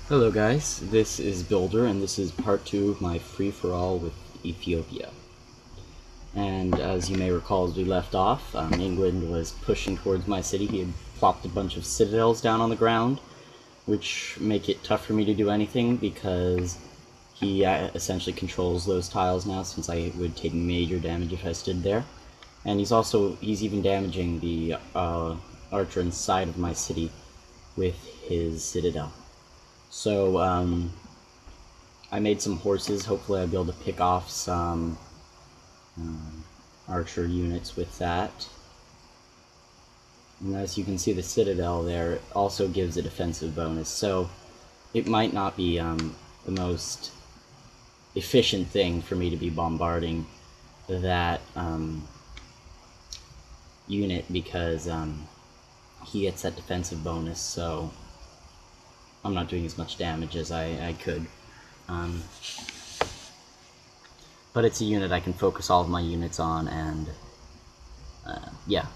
Hello guys, this is Builder and this is part 2 of my free-for-all with Ethiopia. And as you may recall, as we left off, England was pushing towards my city. He had plopped a bunch of citadels down on the ground, which make it tough for me to do anything because he essentially controls those tiles now, since I would take major damage if I stood there. And he's even damaging the archer inside of my city with his citadel. So, I made some horses. Hopefully I'll be able to pick off some archer units with that. And as you can see, the Citadel there also gives a defensive bonus, so it might not be the most efficient thing for me to be bombarding that unit, because he gets that defensive bonus, so I'm not doing as much damage as I could. But it's a unit I can focus all of my units on, and yeah.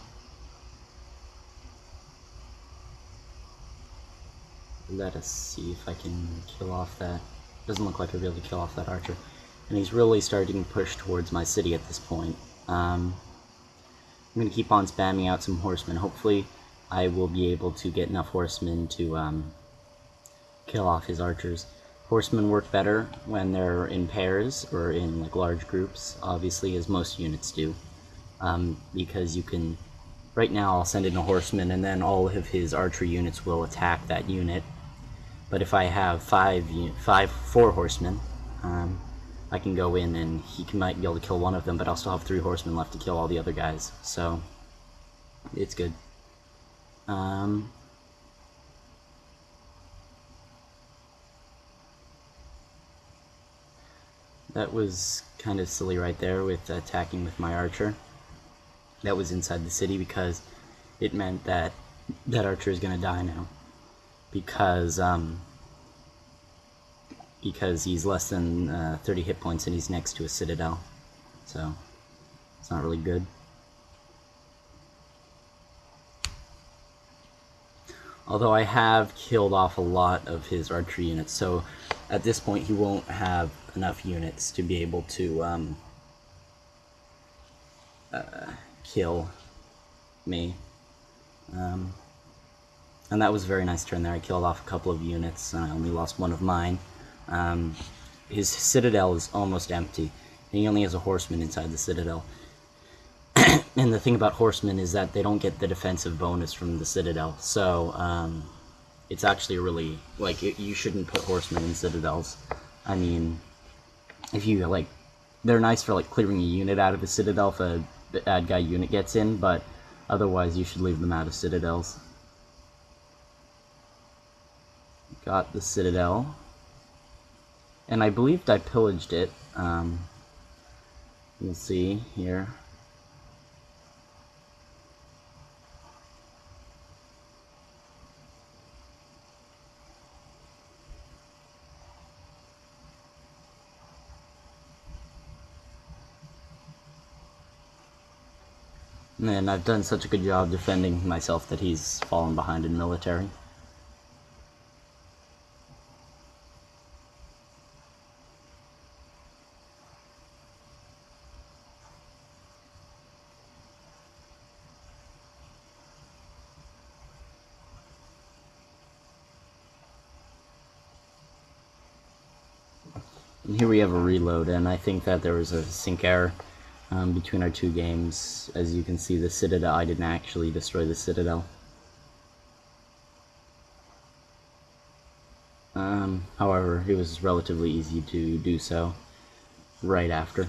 Let us see if I can kill off that. Doesn't look like I'll be able to kill off that archer. And he's really starting to push towards my city at this point. I'm going to keep on spamming out some horsemen. Hopefully I will be able to get enough horsemen to kill off his archers. Horsemen work better when they're in pairs or in like large groups, obviously, as most units do, because you can. Right now I'll send in a horseman and then all of his archer units will attack that unit. But if I have four horsemen, I can go in and might be able to kill one of them, but I'll still have 3 horsemen left to kill all the other guys, so it's good. That was kind of silly right there with attacking with my archer. That was inside the city because it meant that that archer is going to die now. Because he's less than 30 hit points and he's next to a citadel. So it's not really good. Although I have killed off a lot of his archer units, so at this point he won't have enough units to be able to kill me. And that was a very nice turn there. I killed off a couple of units and I only lost one of mine. His citadel is almost empty, and he only has a horseman inside the citadel. And the thing about horsemen is that they don't get the defensive bonus from the citadel, so it's actually really, like, you shouldn't put horsemen in citadels. I mean, if you, like, they're nice for, like, clearing a unit out of a citadel if a bad guy unit gets in, but otherwise you should leave them out of citadels. Got the citadel, and I believed I pillaged it. You'll see here. And I've done such a good job defending myself that he's fallen behind in military. And here we have a reload, and I think that there was a sync error between our 2 games. As you can see, the Citadel, I didn't actually destroy the Citadel. However, it was relatively easy to do so right after.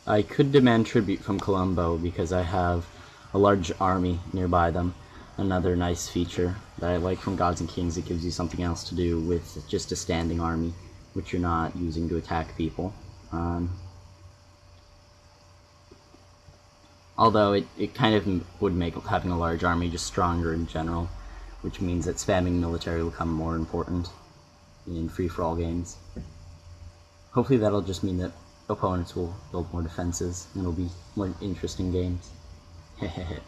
I could demand tribute from Colombo because I have a large army nearby them. Another nice feature that I like from Gods and Kings, it gives you something else to do with just a standing army, which you're not using to attack people. Although it kind of would make having a large army just stronger in general, which means that spamming military will become more important in free-for-all games. Hopefully that'll just mean that opponents will build more defenses, and it'll be more interesting games. Hehehe.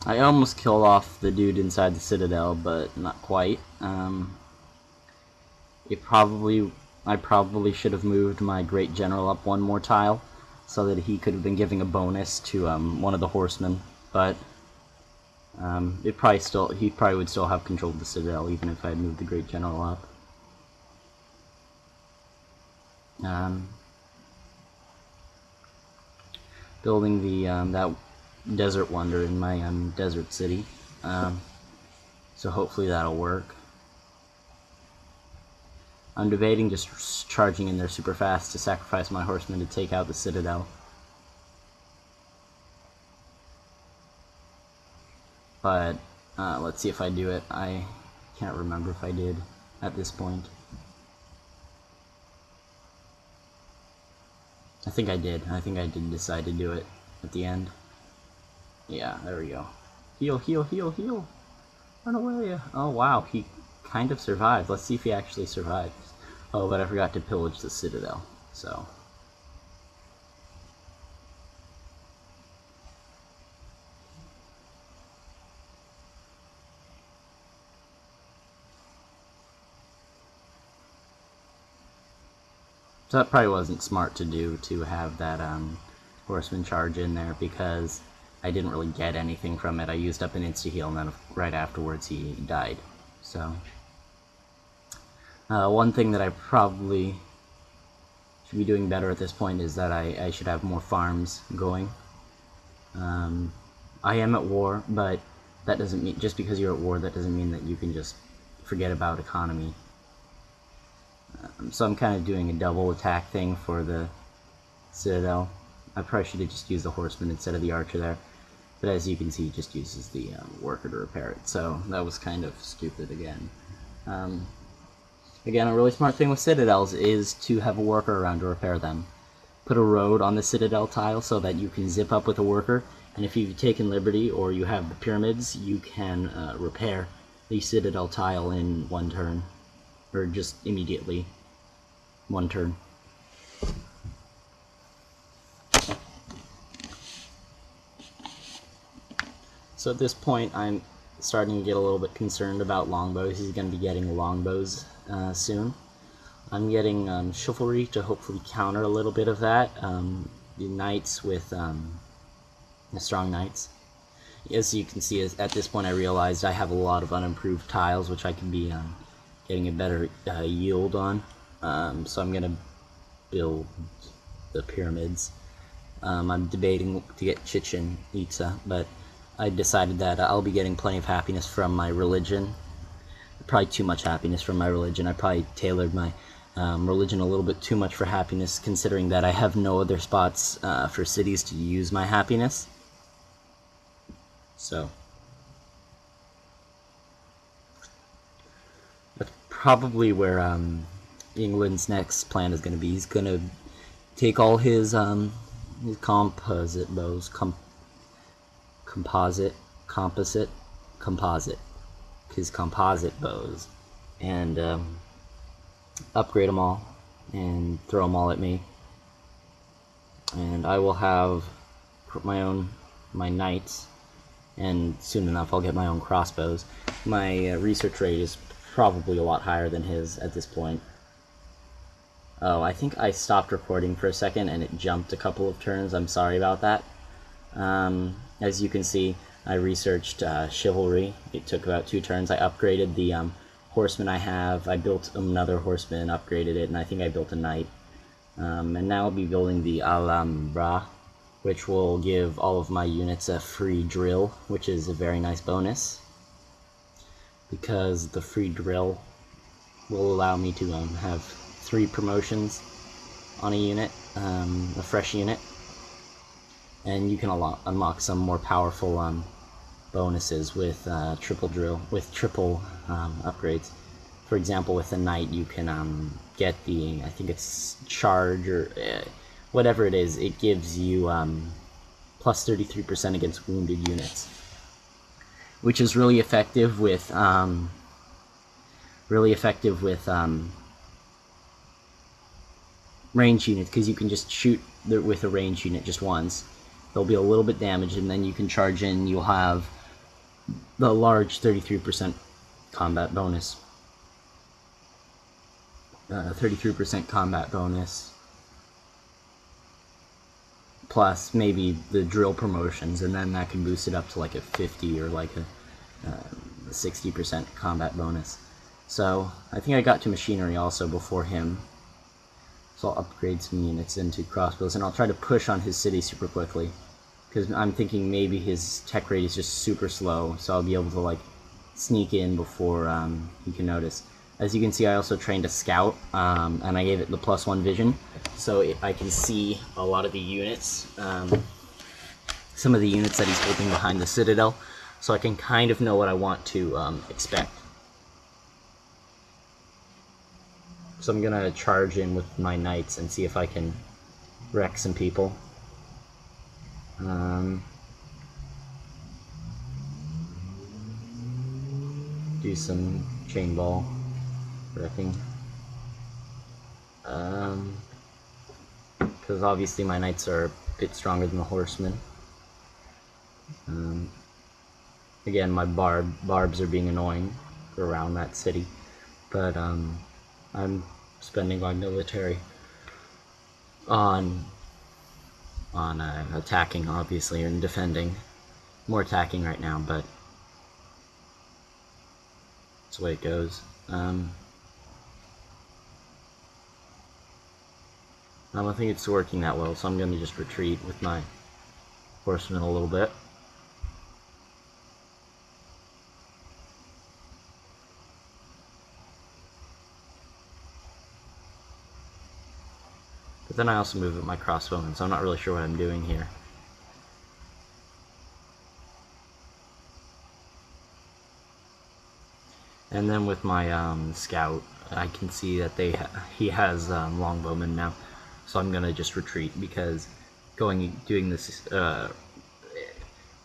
I almost killed off the dude inside the Citadel, but not quite. I probably should have moved my Great General up one more tile, so that he could have been giving a bonus to one of the horsemen. But he probably would still have control of the Citadel, even if I had moved the Great General up. Building the that desert wonder in my desert city, so hopefully that'll work. I'm debating just charging in there super fast to sacrifice my horsemen to take out the Citadel, but let's see if I do it. I can't remember if I did at this point. I think I did. I think I did decide to do it at the end. Yeah, there we go. Heal, heal, heal, heal! Run away! Oh wow, he kind of survived. Let's see if he actually survives. Oh, but I forgot to pillage the Citadel, so... So that probably wasn't smart to do, to have that horseman charge in there, because I didn't really get anything from it. I used up an insta-heal, and then right afterwards he died. So, one thing that I probably should be doing better at this point is that I should have more farms going. I am at war, but that doesn't mean, just because you're at war, that doesn't mean that you can just forget about economy. So I'm kind of doing a double attack thing for the Citadel. I probably should have just used the horseman instead of the archer there, but as you can see, he just uses the worker to repair it, so that was kind of stupid again. Again, a really smart thing with Citadels is to have a worker around to repair them. Put a road on the Citadel tile so that you can zip up with a worker, and if you've taken Liberty or you have the pyramids, you can repair the Citadel tile in one turn. Or just immediately. One turn. So at this point, I'm starting to get a little bit concerned about longbows. He's going to be getting longbows soon. I'm getting chivalry to hopefully counter a little bit of that. The knights with the strong knights. As you can see, at this point I realized I have a lot of unimproved tiles, which I can be getting a better yield on, so I'm going to build the pyramids. I'm debating to get Chichen Itza, but I decided that I'll be getting plenty of happiness from my religion. Probably too much happiness from my religion. I probably tailored my religion a little bit too much for happiness, considering that I have no other spots for cities to use my happiness. So... probably where England's next plan is going to be. He's going to take all his composite bows, his composite bows, and upgrade them all and throw them all at me. And I will have my knights, and soon enough I'll get my own crossbows. My research rate is probably a lot higher than his at this point. Oh, I think I stopped recording for a second and it jumped a couple of turns. I'm sorry about that. As you can see, I researched chivalry. It took about 2 turns. I upgraded the horseman I have. I built another horseman, upgraded it, and I think I built a knight. And now I'll be building the Alhambra, which will give all of my units a free drill, which is a very nice bonus. Because the free drill will allow me to have 3 promotions on a unit, a fresh unit, and you can unlock some more powerful bonuses with triple upgrades. For example, with the knight, you can get the, I think it's charge or whatever it is. It gives you plus 33% against wounded units, which is really effective with range units, because you can just shoot with a range unit just once. They'll be a little bit damaged, and then you can charge in. You'll have the large 33% combat bonus. 33% combat bonus, plus maybe the drill promotions, and then that can boost it up to like a 50 or like a 60% combat bonus. So I think I got to machinery also before him. So I'll upgrade some units into crossbows, and I'll try to push on his city super quickly, because I'm thinking maybe his tech rate is just super slow, so I'll be able to like sneak in before he can notice. As you can see, I also trained a scout, and I gave it the +1 vision, so I can see a lot of the units, some of the units that he's holding behind the Citadel, so I can kind of know what I want to expect. So I'm going to charge in with my knights and see if I can wreck some people. Do some chain ball wrecking. Because obviously my knights are a bit stronger than the horsemen. Again, my barbs are being annoying around that city, but I'm spending my military on attacking, obviously, and defending. More attacking right now, but that's the way it goes. I don't think it's working that well, so I'm going to just retreat with my horsemen a little bit. But then I also move with my crossbowmen, so I'm not really sure what I'm doing here. And then with my scout, I can see that he has longbowmen now, so I'm gonna just retreat, because doing this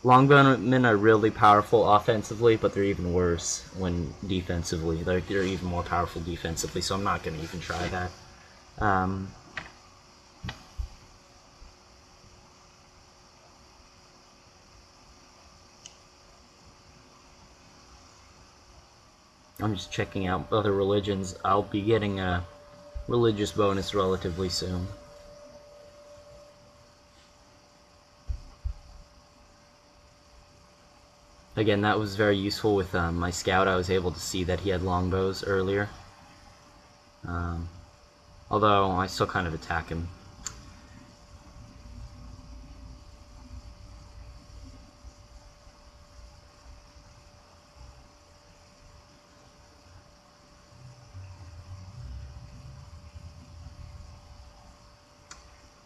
longbowmen are really powerful offensively, but they're even worse when defensively. They're even more powerful defensively, so I'm not gonna even try that. I'm just checking out other religions. I'll be getting a religious bonus relatively soon. Again, that was very useful with my scout. I was able to see that he had longbows earlier. Although I still kind of attack him.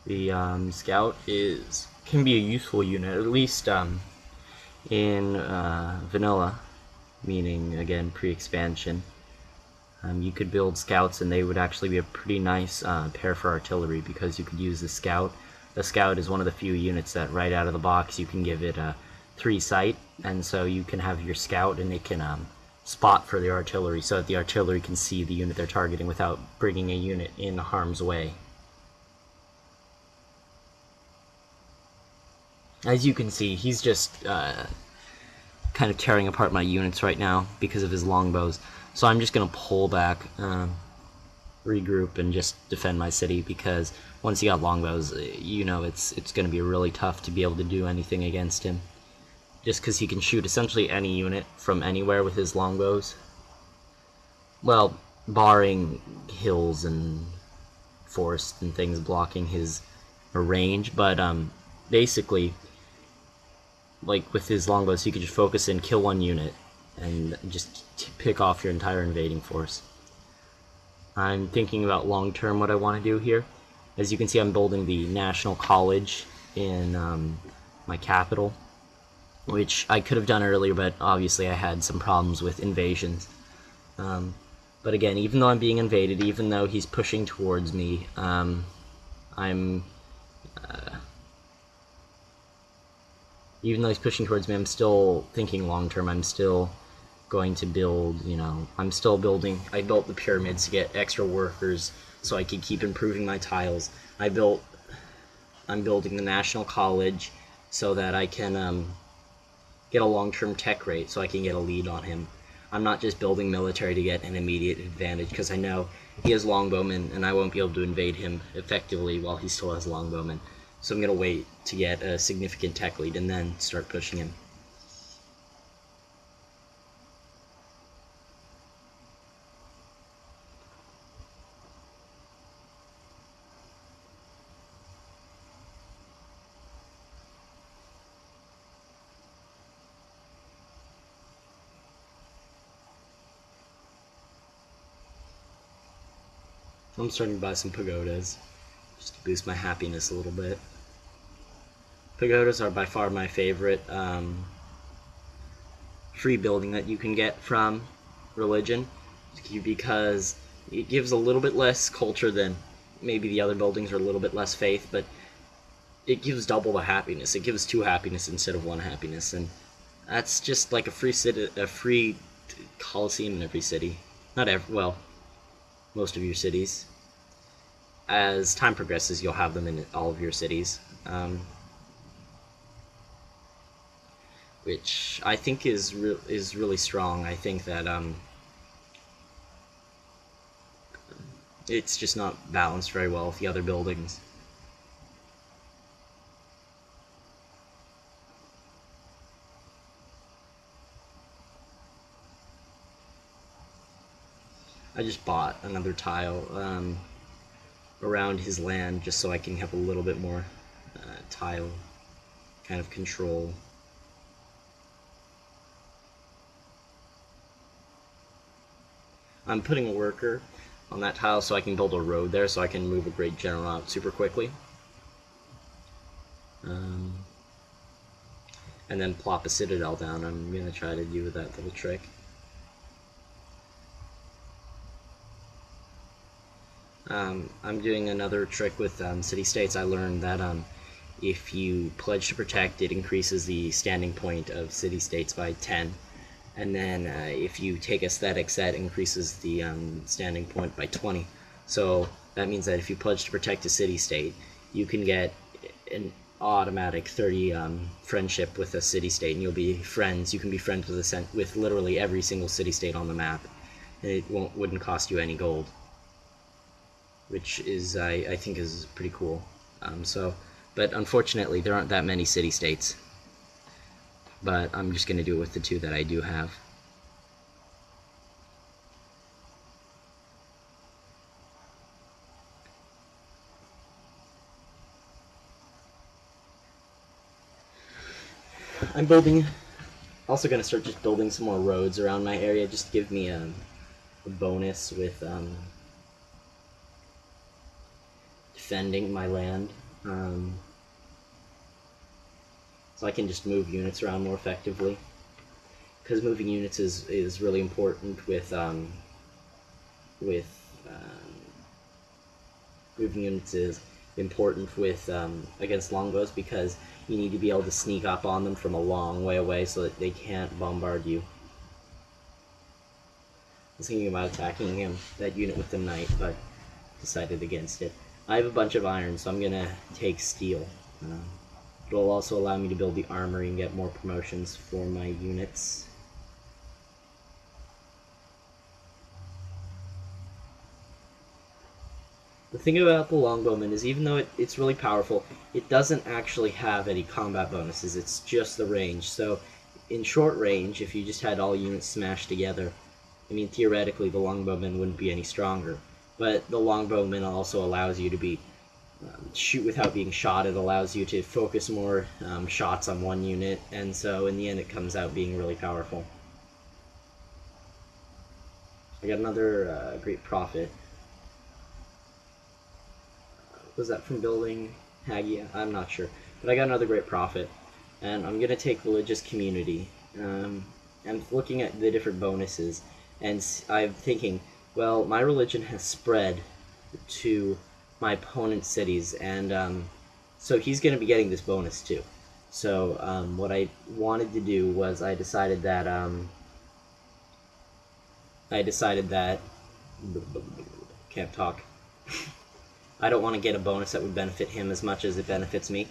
The scout can be a useful unit, at least in vanilla, meaning again pre-expansion. You could build scouts, and they would actually be a pretty nice pair for artillery, because you could use the scout. The scout is one of the few units that right out of the box you can give it a 3 sight, and so you can have your scout and it can spot for the artillery, so that the artillery can see the unit they're targeting without bringing a unit in harm's way. As you can see, he's just kind of tearing apart my units right now because of his longbows. So I'm just going to pull back, regroup, and just defend my city, because once he got longbows, you know it's going to be really tough to be able to do anything against him. Just because he can shoot essentially any unit from anywhere with his longbows. Well, barring hills and forests and things blocking his range, but basically, like with his longbows, you could just focus in, kill one unit, and just pick off your entire invading force. I'm thinking about long-term what I want to do here. As you can see, I'm building the National College in my capital, which I could have done earlier, but obviously I had some problems with invasions. But again, even though I'm being invaded, even though he's pushing towards me, even though he's pushing towards me, I'm still thinking long-term. I'm still going to build, I'm still building. I built the pyramids to get extra workers so I could keep improving my tiles. I'm building the National College so that I can get a long-term tech rate so I can get a lead on him. I'm not just building military to get an immediate advantage because I know he has longbowmen and I won't be able to invade him effectively while he still has longbowmen. So I'm going to wait to get a significant tech lead and then start pushing him. I'm starting to buy some pagodas, just to boost my happiness a little bit. Pagodas are by far my favorite free building that you can get from religion, because it gives a little bit less culture than maybe the other buildings, or a little bit less faith, but it gives double the happiness. It gives 2 happiness instead of 1 happiness, and that's just like a free coliseum in every city. Not every, well, most of your cities. As time progresses, you'll have them in all of your cities, which I think is really strong. I think that it's just not balanced very well with the other buildings. I just bought another tile around his land just so I can have a little bit more tile kind of control. I'm putting a worker on that tile so I can build a road there, so I can move a great general out super quickly. And then plop a citadel down. I'm going to try to do that little trick. I'm doing another trick with city-states. I learned that if you pledge to protect, it increases the standing point of city-states by 10. And then if you take aesthetics, that increases the standing point by 20. So that means that if you pledge to protect a city-state, you can get an automatic 30 friendship with a city-state, and you'll be friends. You can be friends with literally every single city-state on the map, and it wouldn't cost you any gold, which is I think is pretty cool. But unfortunately, there aren't that many city-states. But I'm just going to do it with the 2 that I do have. I'm also going to start just building some more roads around my area, just to give me a bonus with defending my land. So I can just move units around more effectively. Because moving units is really important with moving units is important with against longbows, because you need to be able to sneak up on them from a long way away so that they can't bombard you. I was thinking about attacking that unit with the knight, but decided against it. I have a bunch of iron, so I'm gonna take steel. It will also allow me to build the armory and get more promotions for my units. The thing about the longbowman is, even though it's really powerful, it doesn't actually have any combat bonuses. It's just the range. So in short range, if you just had all units smashed together, I mean, theoretically the longbowman wouldn't be any stronger. But the longbowman also allows you to shoot without being shot. It allows you to focus more shots on one unit, and so in the end it comes out being really powerful. I got another great prophet. was that from building Hagia? I'm not sure. But I got another great profit. And I'm going to take religious community. I'm looking at the different bonuses, and I'm thinking, well, my religion has spread to my opponent's cities, and so he's going to be getting this bonus too. So what I wanted to do was I decided that can't talk. I don't want to get a bonus that would benefit him as much as it benefits me.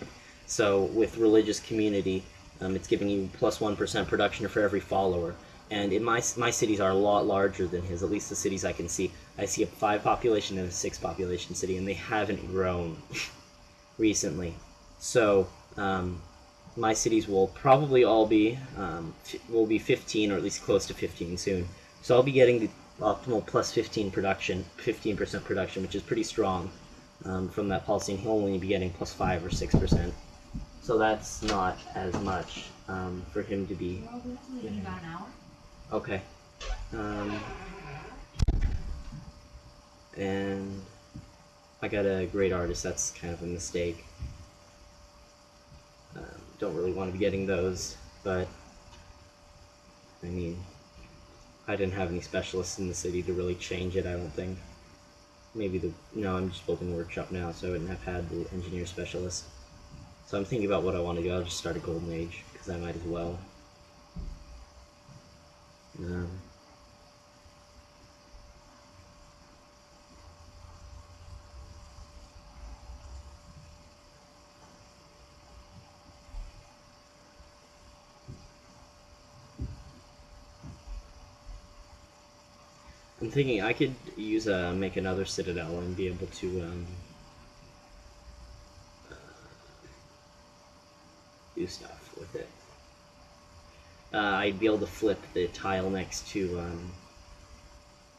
So with religious community, it's giving you plus 1% production for every follower. And in my cities are a lot larger than his, at least the cities I can see. I see a 5 population and a 6 population city, and they haven't grown recently. So my cities will probably all be 15, or at least close to 15 soon. So I'll be getting the optimal plus 15% production, which is pretty strong from that policy, and he'll only be getting plus 5 or 6%. So that's not as much for him to be. Well, we have about an hour. Okay. And I got a great artist. That's kind of a mistake. Don't really want to be getting those, but I mean, I didn't have any specialists in the city to really change it, I don't think. Maybe no, I'm just building a workshop now, so I wouldn't have had the engineer specialist. So I'm thinking about what I want to do. I'll just start a golden age, because I might as well. I'm thinking I could use make another Citadel and be able to do stuff with it. I'd be able to flip the tile next to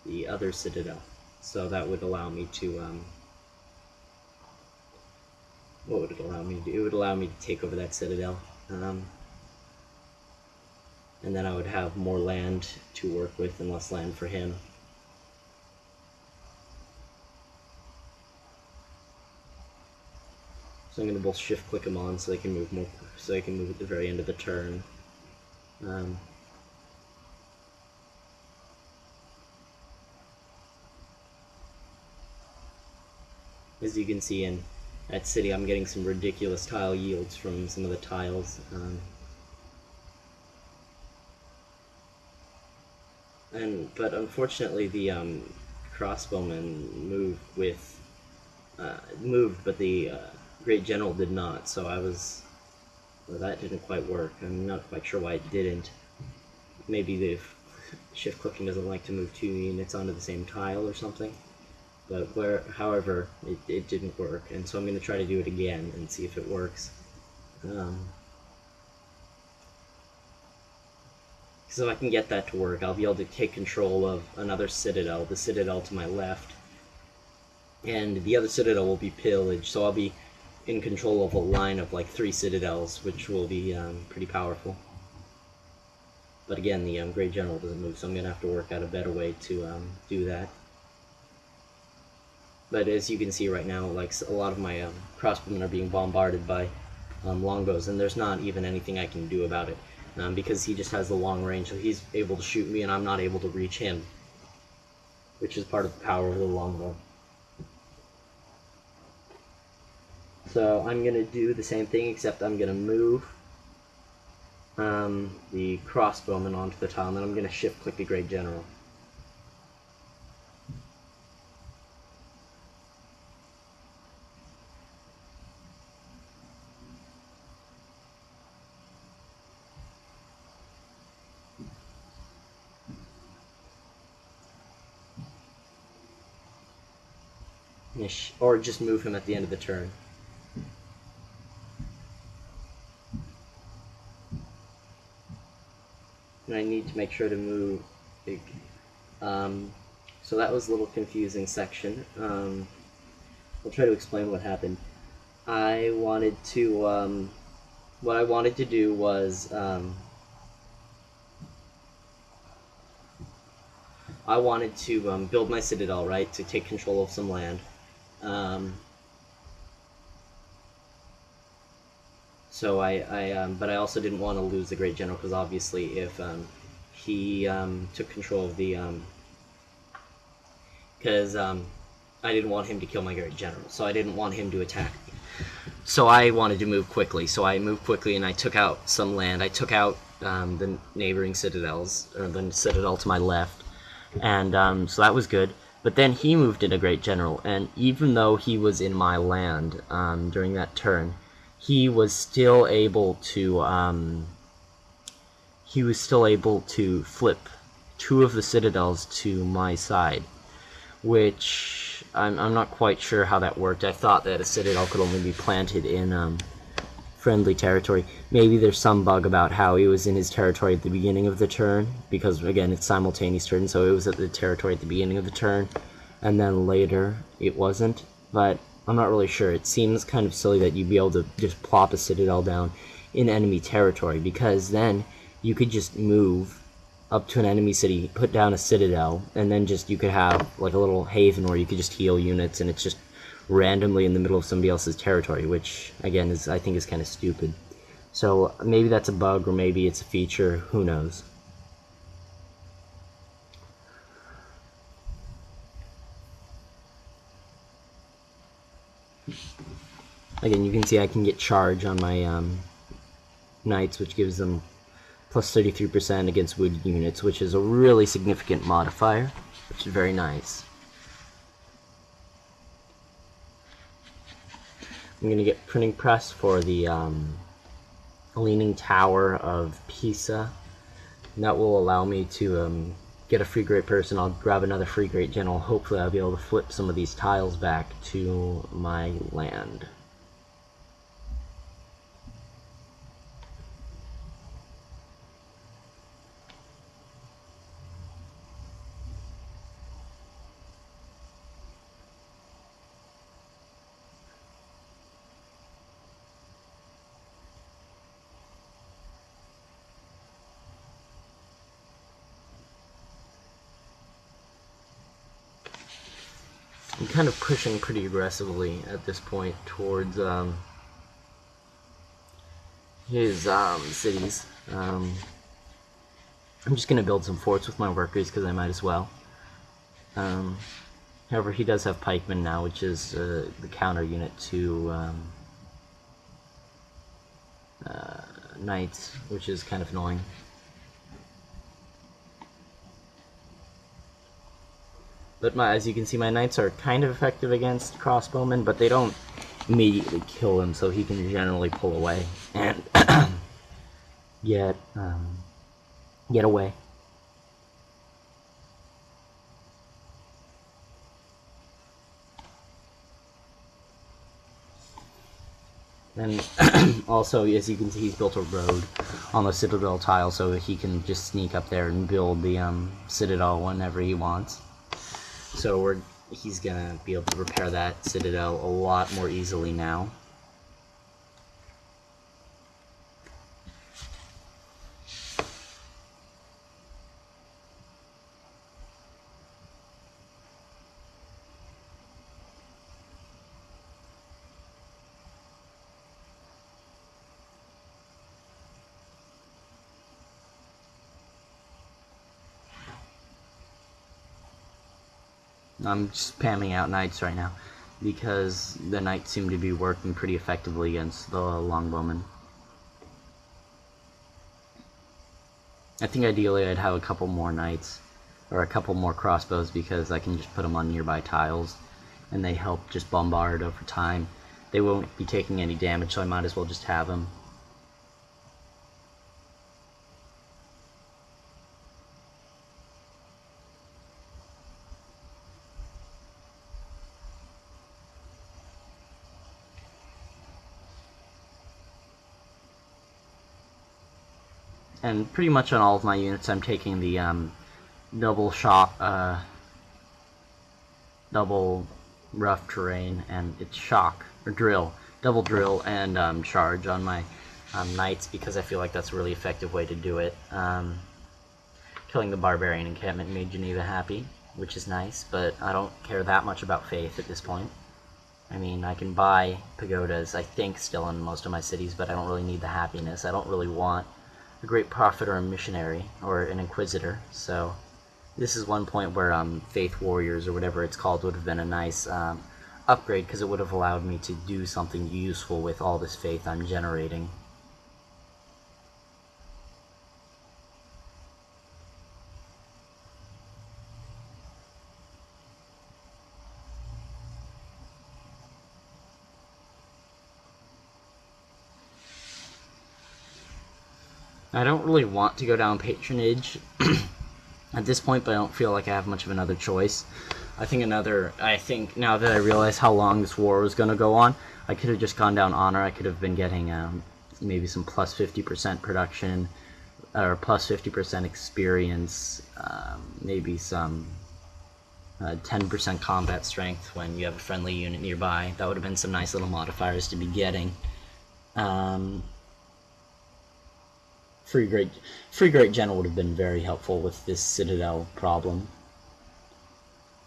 the other Citadel, so that would allow me to what would it allow me to do? It would allow me to take over that Citadel, and then I would have more land to work with and less land for him. So I'm going to both shift click them on so they can move more, so they can move at the very end of the turn. As you can see in that city, I'm getting some ridiculous tile yields from some of the tiles. But unfortunately, the crossbowmen moved, but the Great General did not. So well, that didn't quite work. I'm not quite sure why it didn't. Maybe the shift clicking doesn't like to move 2 units onto the same tile or something. But however, it didn't work, and so I'm going to try to do it again and see if it works. So if I can get that to work, I'll be able to take control of another Citadel, the Citadel to my left, and the other Citadel will be pillaged, so I'll be in control of a line of like 3 Citadels, which will be pretty powerful. But again, the Great General doesn't move, so I'm going to have to work out a better way to do that. But as you can see right now, like a lot of my crossbowmen are being bombarded by longbows, and there's not even anything I can do about it, because he just has the long range, so he's able to shoot me and I'm not able to reach him, which is part of the power of the longbow. So I'm going to do the same thing, except I'm going to move the crossbowman onto the tile, and then I'm going to shift click the Great General. Or just move him at the end of the turn. And I need to make sure to move. So that was a little confusing section. I'll try to explain what happened. I wanted to, what I wanted to do was, I wanted to build my Citadel, right, to take control of some land. So but I also didn't want to lose the Great General, because obviously if he took control of the because I didn't want him to kill my Great General, so I didn't want him to attack me. So I wanted to move quickly, so I moved quickly and I took out some land. I took out the neighboring citadels, or the citadel to my left, and so that was good. But then he moved in a Great General, and even though he was in my land during that turn, he was still able to flip 2 of the citadels to my side, which I'm not quite sure how that worked. I thought that a citadel could only be planted in friendly territory. Maybe there's some bug about how he was in his territory at the beginning of the turn, because again it's simultaneous turn, so it was at the territory at the beginning of the turn, and then later it wasn't. But I'm not really sure. It seems kind of silly that you'd be able to just plop a citadel down in enemy territory, because then you could just move up to an enemy city, put down a citadel, and then you could have like a little haven where you could just heal units, and it's just randomly in the middle of somebody else's territory, which again I think is kind of stupid. So maybe that's a bug, or maybe it's a feature, who knows. Again, you can see I can get charge on my knights, which gives them plus 33% against wounded units, which is a really significant modifier, which is very nice. I'm going to get printing press for the Leaning Tower of Pisa, and that will allow me to get a free Great Person. I'll grab another free Great General. Hopefully I'll be able to flip some of these tiles back to my land. I'm kind of pushing pretty aggressively at this point towards his cities. I'm just going to build some forts with my workers, because I might as well. However, he does have pikemen now, which is the counter unit to knights, which is kind of annoying. But as you can see, my knights are kind of effective against crossbowmen, but they don't immediately kill him, so he can generally pull away and get away. And also, as you can see, he's built a road on the Citadel tile, so he can just sneak up there and build the Citadel whenever he wants. So he's gonna be able to repair that Citadel a lot more easily now. I'm spamming out knights right now, because the knights seem to be working pretty effectively against the longbowmen. I think ideally I'd have a couple more knights, or a couple more crossbows, because I can just put them on nearby tiles, and they help just bombard over time. They won't be taking any damage, so I might as well just have them. And pretty much on all of my units, I'm taking the double rough terrain, and it's shock, or drill, double drill, and charge on my knights, because I feel like that's a really effective way to do it. Killing the barbarian encampment made Geneva happy, which is nice, but I don't care that much about faith at this point. I mean, I can buy pagodas, I think, still in most of my cities, but I don't really need the happiness. I don't really want a great prophet or a missionary or an inquisitor. So this is one point where faith warriors or whatever it's called would have been a nice upgrade, because it would have allowed me to do something useful with all this faith I'm generating. I don't really want to go down patronage at this point, but I don't feel like I have much of another choice. I think now that I realize how long this war was going to go on, I could have just gone down honor. I could have been getting maybe some plus 50% production, or plus 50% experience, maybe some 10% combat strength when you have a friendly unit nearby. That would have been some nice little modifiers to be getting. Free Great General would have been very helpful with this Citadel problem.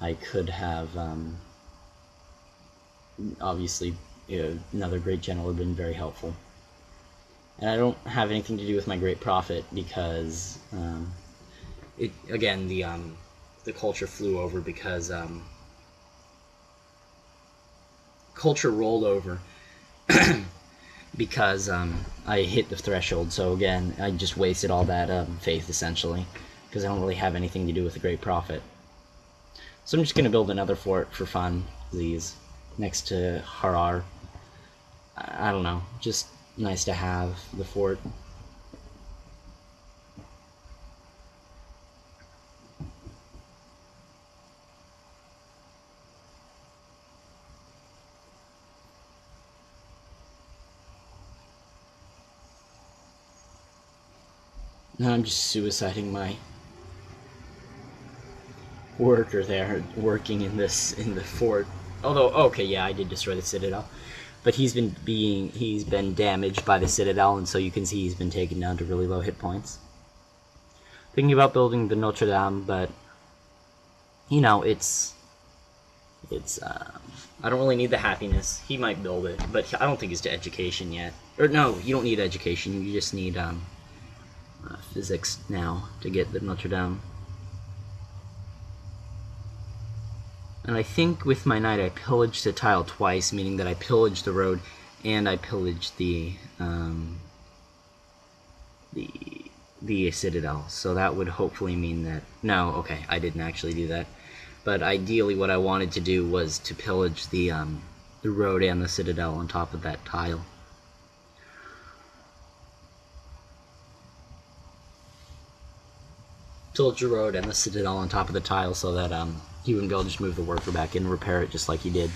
I could have, obviously, another Great General would have been very helpful. And I don't have anything to do with my Great Prophet because, again, the culture flew over because, culture rolled over because I hit the threshold. So again, I just wasted all that faith, essentially, because I don't really have anything to do with the Great Prophet. So I'm just going to build another fort for fun, these, next to Harar. I don't know, just nice to have the fort. Now I'm just suiciding my worker there, working in the fort. Although, okay, yeah, I did destroy the Citadel, but he's been damaged by the Citadel, and so you can see he's been taken down to really low hit points. Thinking about building the Notre Dame, but you know, it's I don't really need the happiness. He might build it, but I don't think he's to education yet. Or no, you don't need education. You just need physics now to get the Notre Dame. And I think with my knight I pillaged the tile twice, meaning that I pillaged the road and I pillaged the Citadel. So that would hopefully mean that... No, okay, I didn't actually do that. But ideally what I wanted to do was to pillage the road and the Citadel on top of that tile. Pillage the road and the Citadel on top of the tile so that he wouldn't be able to just move the worker back in and repair it just like he did.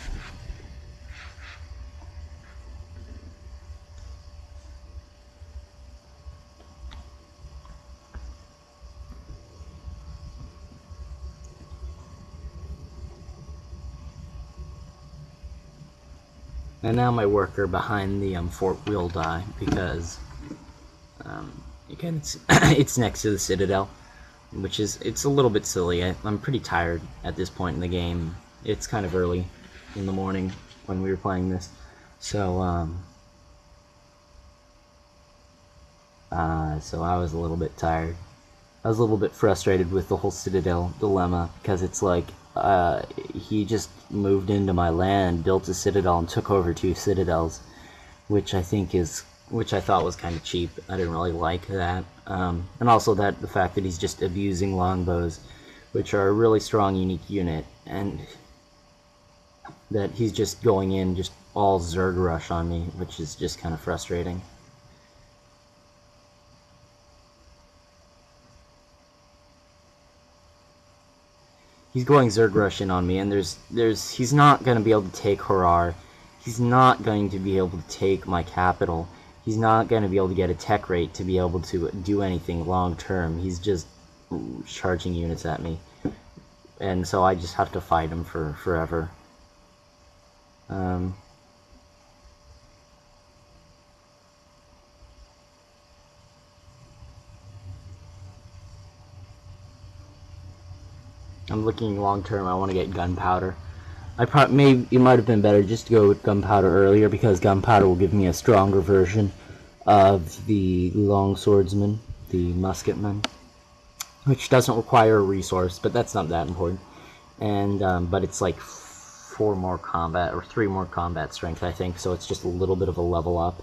And now my worker behind the fort will die because, again, it's next to the Citadel, which is, it's a little bit silly. I'm pretty tired at this point in the game. It's kind of early in the morning when we were playing this, so so I was a little bit tired. I was a little bit frustrated with the whole Citadel dilemma, because it's like, he just moved into my land, built a Citadel, and took over 2 Citadels, which I thought was kind of cheap. I didn't really like that. And also the fact that he's just abusing longbows, which are a really strong, unique unit, and that he's just going in just all Zerg rush on me, which is just kind of frustrating. He's going Zerg rush in on me, and he's not going to be able to take Harar. He's not going to be able to take my capital. He's not going to be able to get a tech rate to be able to do anything long term. He's just charging units at me. And so I just have to fight him for forever. I'm looking long term. I want to get gunpowder. Maybe it might have been better just to go with gunpowder earlier, because gunpowder will give me a stronger version of the long swordsman, the musketman, which doesn't require a resource, but that's not that important. And but it's like 4 more combat or 3 more combat strength, I think. So it's just a little bit of a level up.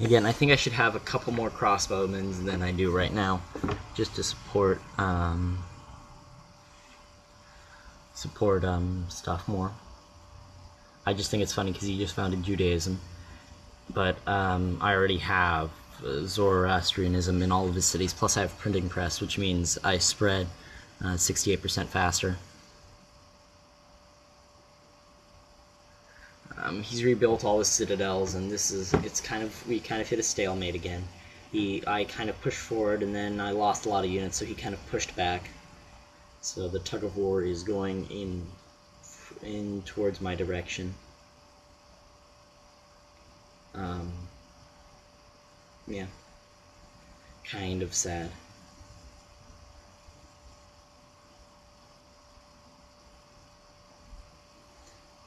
Again, I think I should have a couple more crossbowmen than I do right now, just to support stuff more. I just think it's funny because he just founded Judaism, but I already have Zoroastrianism in all of his cities. Plus, I have printing press, which means I spread 68% faster. He's rebuilt all his citadels, and we kind of hit a stalemate again. I kind of pushed forward, and then I lost a lot of units, so he kind of pushed back. So the tug of war is going in towards my direction. Yeah, kind of sad.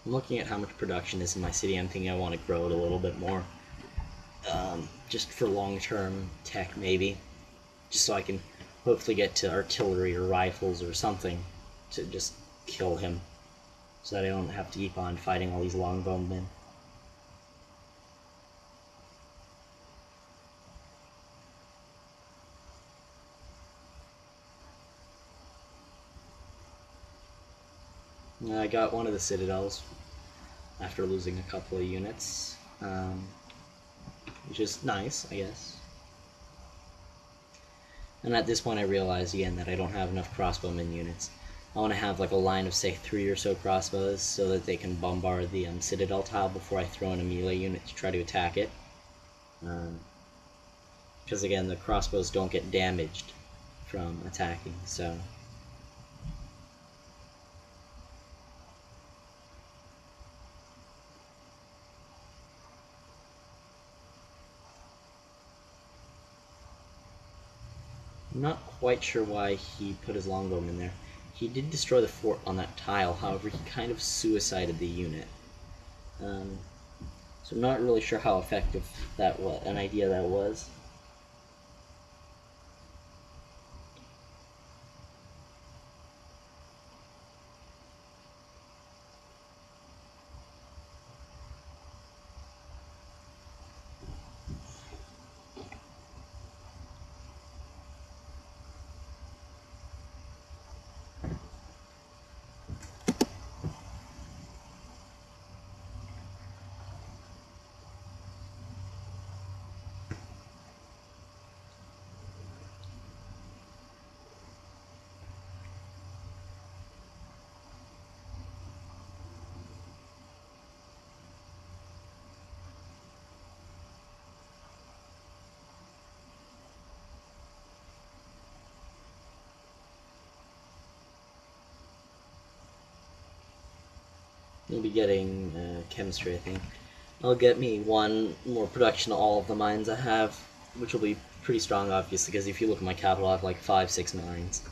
I'm looking at how much production is in my city. I'm thinking I want to grow it a little bit more. Just for long-term tech, maybe. Just so I can hopefully get to artillery or rifles or something to just kill him. So that I don't have to keep on fighting all these longbowmen. I got one of the citadels after losing a couple of units, which is nice, I guess. And at this point I realized again that I don't have enough crossbowmen units. I want to have like a line of, say, 3 or so crossbows so that they can bombard the citadel tile before I throw in a melee unit to try to attack it. Because again, the crossbows don't get damaged from attacking, so... I'm not quite sure why he put his longbowman there. He did destroy the fort on that tile, however he kind of suicided the unit. So I'm not really sure how effective an idea that was. I'll be getting chemistry, I think. I'll get me 1 more production of all of the mines I have, which will be pretty strong, obviously, because if you look at my capital, I have like 5-6 mines.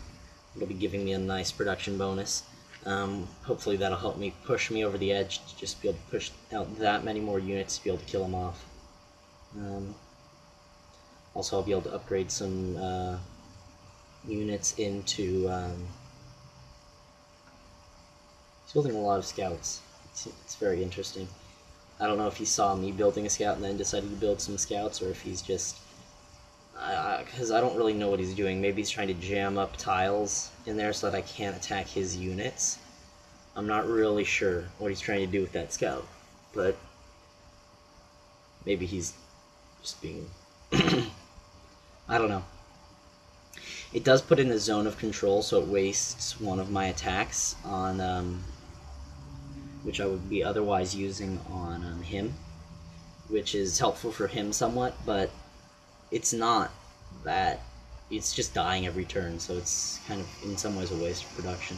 It'll be giving me a nice production bonus. Hopefully that'll help me push me over the edge to just be able to push out that many more units to be able to kill them off. Also, I'll be able to upgrade some units into... he's building a lot of scouts. It's very interesting. I don't know if he saw me building a scout and then decided to build some scouts, or if he's just... because I don't really know what he's doing. Maybe he's trying to jam up tiles in there so that I can't attack his units. I'm not really sure what he's trying to do with that scout, but maybe he's just being... I don't know. It does put in a zone of control, so it wastes 1 of my attacks on... which I would be otherwise using on him, which is helpful for him somewhat, but it's not that. It's just dying every turn, so it's kind of, in some ways, a waste of production.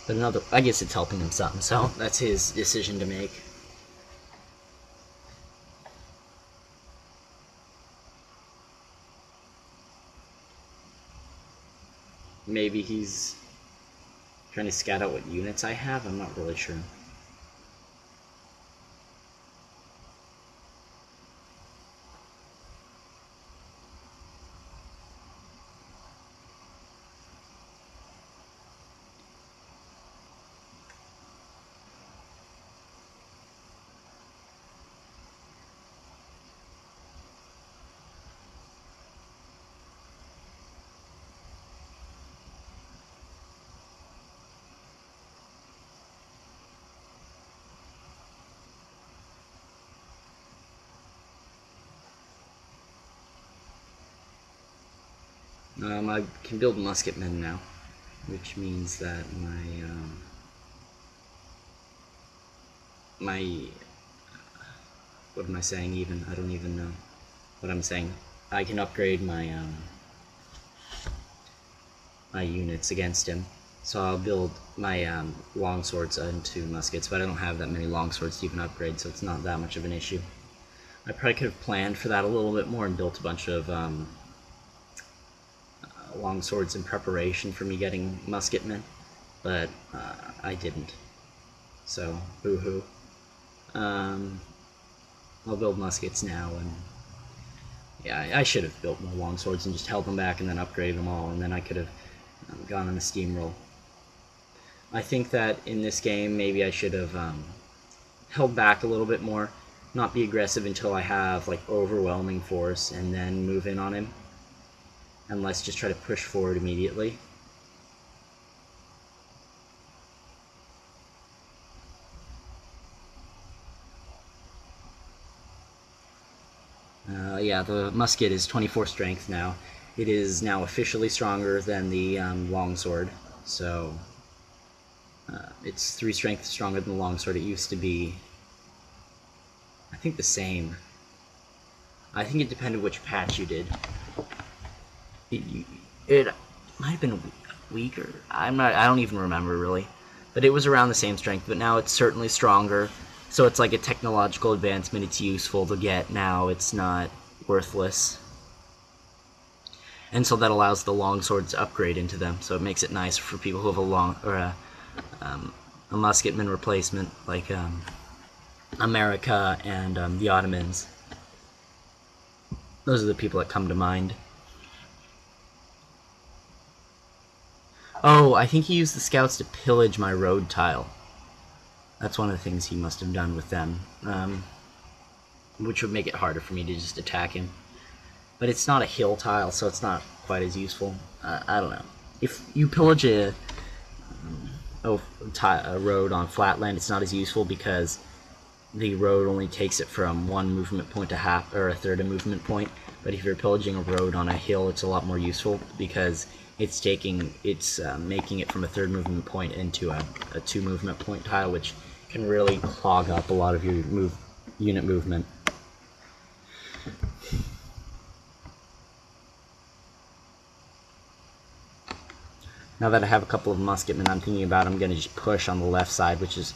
But another, I guess it's helping him something, so that's his decision to make. Maybe he's trying to scout out what units I have, I'm not really sure. I can build musketmen now, which means that what am I saying even? I don't even know what I'm saying. I can upgrade my my units against him. So I'll build my longswords into muskets, but I don't have that many longswords to even upgrade, so it's not that much of an issue. I probably could have planned for that a little bit more and built a bunch of longswords in preparation for me getting musketmen, but I didn't. So, boo-hoo. I'll build muskets now, and yeah, I should have built more longswords and just held them back and then upgraded them all, and then I could have gone on a steamroll. I think that in this game, maybe I should have held back a little bit more, not be aggressive until I have like overwhelming force, and then move in on him. And let's just try to push forward immediately. Yeah, the musket is 24 strength now. It is now officially stronger than the longsword, so it's 3 strength stronger than the longsword. It used to be, I think, the same. I think it depended which patch you did. It might have been weaker. I don't even remember really, but it was around the same strength. But now it's certainly stronger. So it's like a technological advancement. It's useful to get now. It's not worthless. And so that allows the longswords to upgrade into them. So it makes it nice for people who have a musketman replacement, like America and the Ottomans. Those are the people that come to mind. Oh, I think he used the scouts to pillage my road tile. That's one of the things he must have done with them, which would make it harder for me to just attack him. But it's not a hill tile, so it's not quite as useful. I don't know. If you pillage a road on flatland, it's not as useful because the road only takes it from 1 movement point to half or a third a movement point. But if you're pillaging a road on a hill, it's a lot more useful because it's making it from a 3rd movement point into a 2 movement point tile, which can really clog up a lot of your unit movement. Now that I have a couple of musketmen, I'm thinking about I'm going to just push on the left side, which is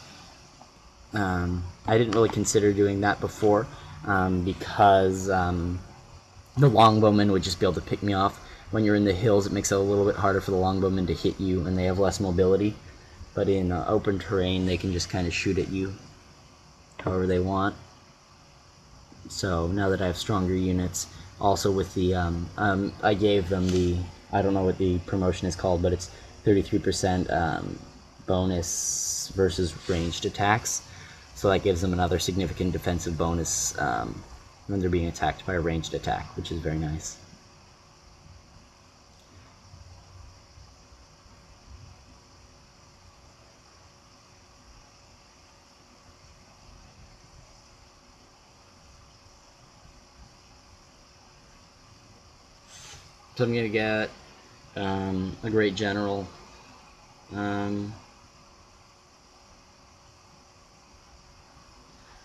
I didn't really consider doing that before because the longbowmen would just be able to pick me off. When you're in the hills, it makes it a little bit harder for the longbowmen to hit you, and they have less mobility. But in open terrain, they can just kind of shoot at you however they want. So now that I have stronger units, also with the, I gave them the, I don't know what the promotion is called, but it's 33% bonus versus ranged attacks. So that gives them another significant defensive bonus when they're being attacked by a ranged attack, which is very nice. So I'm going to get a great general.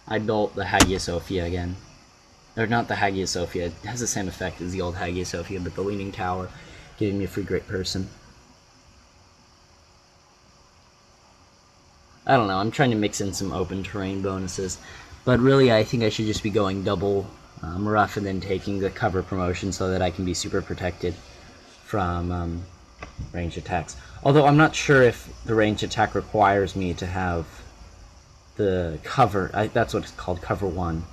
I built the Hagia Sophia again. Or not the Hagia Sophia, it has the same effect as the old Hagia Sophia, but the Leaning Tower, giving me a free great person. I don't know, I'm trying to mix in some open terrain bonuses, but really I think I should just be going double rough and then taking the cover promotion so that I can be super protected from ranged attacks. Although I'm not sure if the ranged attack requires me to have the cover, that's what it's called, cover 1.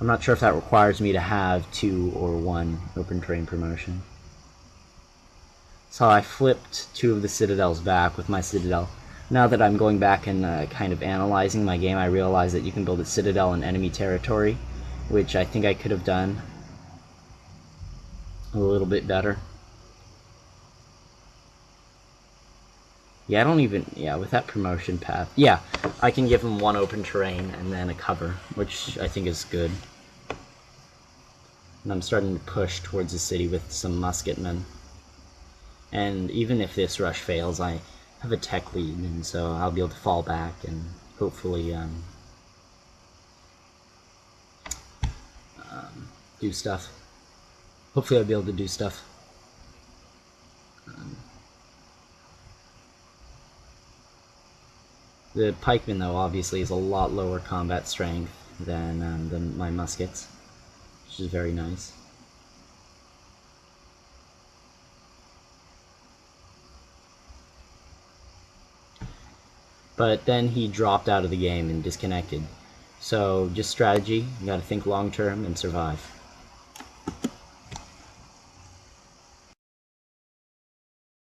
I'm not sure if that requires me to have 2 or 1 open terrain promotion. So I flipped 2 of the citadels back with my citadel. Now that I'm going back and kind of analyzing my game, I realize that you can build a citadel in enemy territory, which I think I could have done a little bit better. Yeah, I don't even... Yeah, with that promotion path... Yeah, I can give him 1 open terrain and then a cover, which I think is good. And I'm starting to push towards the city with some musketmen. And even if this rush fails, I have a tech lead, and so I'll be able to fall back and hopefully do stuff. Hopefully I'll be able to do stuff. The pikeman, though, obviously is a lot lower combat strength than my muskets, which is very nice. But then he dropped out of the game and disconnected. So just strategy, you gotta think long term and survive.